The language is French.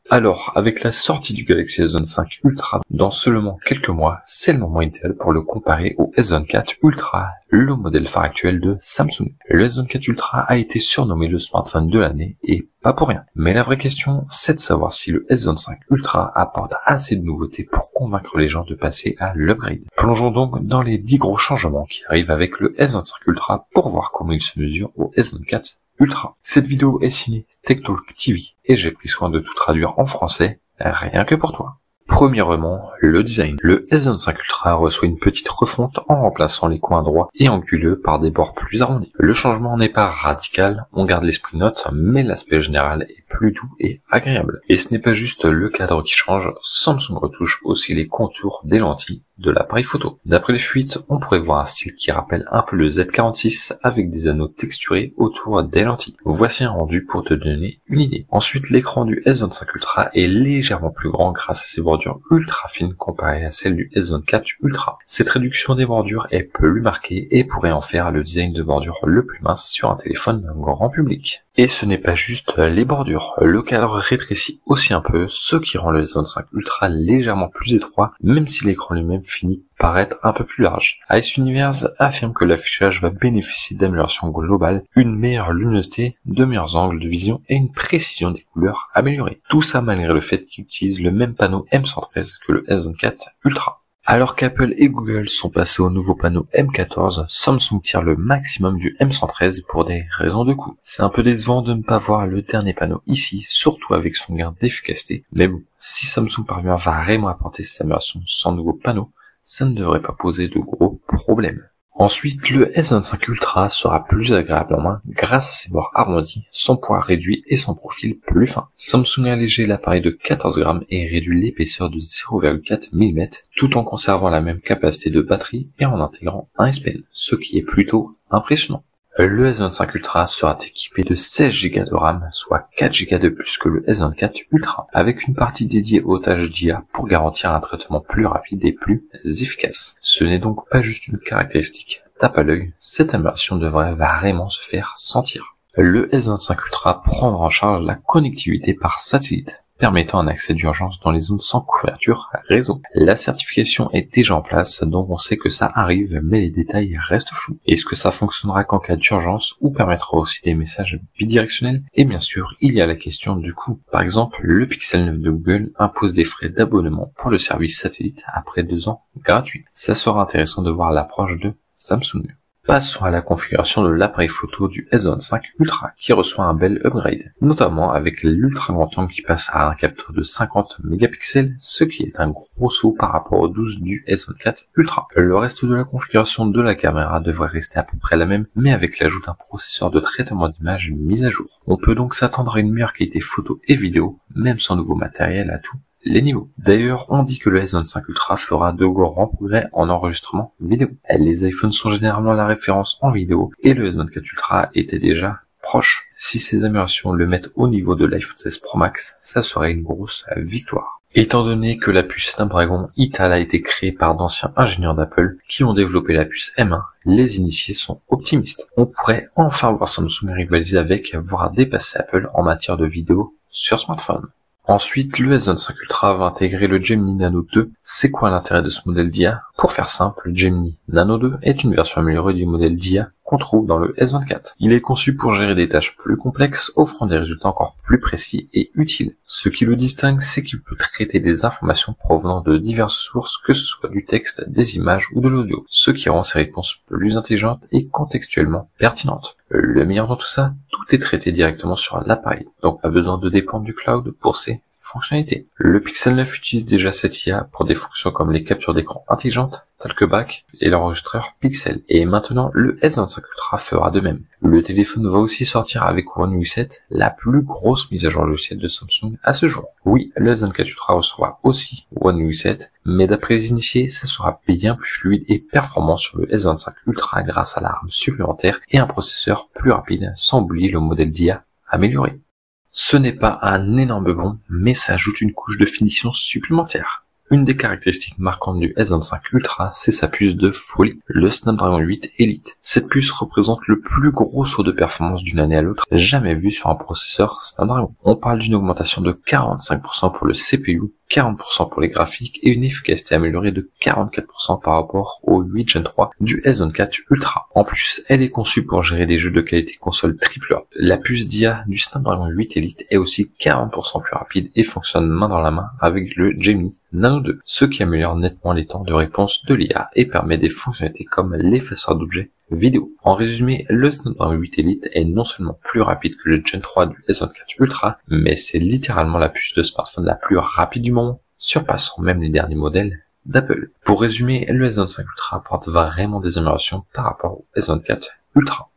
Alors, avec la sortie du Galaxy S25 Ultra dans seulement quelques mois, c'est le moment idéal pour le comparer au S24 Ultra, le modèle phare actuel de Samsung. Le S24 Ultra a été surnommé le smartphone de l'année et pas pour rien. Mais la vraie question, c'est de savoir si le S25 Ultra apporte assez de nouveautés pour convaincre les gens de passer à l'upgrade. Plongeons donc dans les 10 gros changements qui arrivent avec le S25 Ultra pour voir comment il se mesure au S24 Ultra. Cette vidéo est signée TechTalk TV et j'ai pris soin de tout traduire en français, rien que pour toi. Premièrement, le design. Le S25 Ultra reçoit une petite refonte en remplaçant les coins droits et anguleux par des bords plus arrondis. Le changement n'est pas radical, on garde l'esprit note, mais l'aspect général est plus doux et agréable. Et ce n'est pas juste le cadre qui change, Samsung retouche aussi les contours des lentilles de l'appareil photo. D'après les fuites, on pourrait voir un style qui rappelle un peu le Z46 avec des anneaux texturés autour des lentilles. Voici un rendu pour te donner une idée. Ensuite, l'écran du S25 Ultra est légèrement plus grand grâce à ses bordures ultra fines comparées à celles du S24 Ultra. Cette réduction des bordures est plus marquée et pourrait en faire le design de bordure le plus mince sur un téléphone grand public. Et ce n'est pas juste les bordures, le cadre rétrécit aussi un peu, ce qui rend le S25 Ultra légèrement plus étroit, même si l'écran lui-même finit par être un peu plus large. Ice Universe affirme que l'affichage va bénéficier d'améliorations globales, une meilleure luminosité, de meilleurs angles de vision et une précision des couleurs améliorée. Tout ça malgré le fait qu'il utilise le même panneau M113 que le S24 Ultra. Alors qu'Apple et Google sont passés au nouveau panneau M14, Samsung tire le maximum du M113 pour des raisons de coût. C'est un peu décevant de ne pas voir le dernier panneau ici, surtout avec son gain d'efficacité, mais bon, si Samsung parvient vraiment à apporter cette amélioration sans nouveau panneau, ça ne devrait pas poser de gros problèmes. Ensuite, le S25 Ultra sera plus agréable en main grâce à ses bords arrondis, son poids réduit et son profil plus fin. Samsung a allégé l'appareil de 14 grammes et réduit l'épaisseur de 0,4 mm tout en conservant la même capacité de batterie et en intégrant un S Pen, ce qui est plutôt impressionnant. Le S25 Ultra sera équipé de 16 Go de RAM, soit 4 Go de plus que le S24 Ultra, avec une partie dédiée au tâches d'IA pour garantir un traitement plus rapide et plus efficace. Ce n'est donc pas juste une caractéristique, tape à l'œil, cette amélioration devrait vraiment se faire sentir. Le S25 Ultra prendra en charge la connectivité par satellite, permettant un accès d'urgence dans les zones sans couverture réseau. La certification est déjà en place, donc on sait que ça arrive, mais les détails restent flous. Est-ce que ça fonctionnera qu'en cas d'urgence ou permettra aussi des messages bidirectionnels? Et bien sûr, il y a la question du coût. Par exemple, le Pixel 9 de Google impose des frais d'abonnement pour le service satellite après 2 ans gratuits. Ça sera intéressant de voir l'approche de Samsung. Passons à la configuration de l'appareil photo du S25 Ultra qui reçoit un bel upgrade, notamment avec l'ultra grand angle qui passe à un capteur de 50 mégapixels, ce qui est un gros saut par rapport au 12 du S24 Ultra. Le reste de la configuration de la caméra devrait rester à peu près la même, mais avec l'ajout d'un processeur de traitement d'image mis à jour. On peut donc s'attendre à une meilleure qualité photo et vidéo, même sans nouveau matériel à tous les niveaux. D'ailleurs, on dit que le S25 Ultra fera de grands progrès en enregistrement vidéo. Les iPhones sont généralement la référence en vidéo et le S24 Ultra était déjà proche. Si ces améliorations le mettent au niveau de l'iPhone 16 Pro Max, ça serait une grosse victoire. Étant donné que la puce Snapdragon Ital a été créée par d'anciens ingénieurs d'Apple qui ont développé la puce M1, les initiés sont optimistes. On pourrait enfin voir Samsung rivaliser avec, voire dépasser Apple en matière de vidéo sur smartphone. Ensuite, le S25 Ultra va intégrer le Gemini Nano 2. C'est quoi l'intérêt de ce modèle d'IA? Pour faire simple, le Gemini Nano 2 est une version améliorée du modèle d'IA qu'on trouve dans le S24. Il est conçu pour gérer des tâches plus complexes, offrant des résultats encore plus précis et utiles. Ce qui le distingue, c'est qu'il peut traiter des informations provenant de diverses sources, que ce soit du texte, des images ou de l'audio, ce qui rend ses réponses plus intelligentes et contextuellement pertinentes. Le meilleur dans tout ça, tout est traité directement sur l'appareil, donc pas besoin de dépendre du cloud pour ses fonctionnalités. Le Pixel 9 utilise déjà cette IA pour des fonctions comme les captures d'écran intelligentes, telles que Back et l'enregistreur Pixel. Et maintenant, le S25 Ultra fera de même. Le téléphone va aussi sortir avec One UI 7, la plus grosse mise à jour logicielle de Samsung à ce jour. Oui, le S24 Ultra recevra aussi One UI 7, mais d'après les initiés, ça sera bien plus fluide et performant sur le S25 Ultra grâce à la RAM supplémentaire et un processeur plus rapide, sans oublier le modèle d'IA amélioré. Ce n'est pas un énorme bond, mais ça ajoute une couche de finition supplémentaire. Une des caractéristiques marquantes du S25 Ultra, c'est sa puce de folie, le Snapdragon 8 Elite. Cette puce représente le plus gros saut de performance d'une année à l'autre jamais vu sur un processeur Snapdragon. On parle d'une augmentation de 45% pour le CPU, 40% pour les graphiques et une efficacité améliorée de 44% par rapport au 8 Gen 3 du S24 Ultra. En plus, elle est conçue pour gérer des jeux de qualité console AAA. La puce d'IA du Snapdragon 8 Elite est aussi 40% plus rapide et fonctionne main dans la main avec le Gemini Nano 2, ce qui améliore nettement les temps de réponse de l'IA et permet des fonctionnalités comme l'effaceur d'objets vidéo. En résumé, le Snapdragon 8 Elite est non seulement plus rapide que le Gen 3 du S24 Ultra, mais c'est littéralement la puce de smartphone la plus rapide du moment, surpassant même les derniers modèles d'Apple. Pour résumer, le S25 Ultra apporte vraiment des améliorations par rapport au S24 Ultra.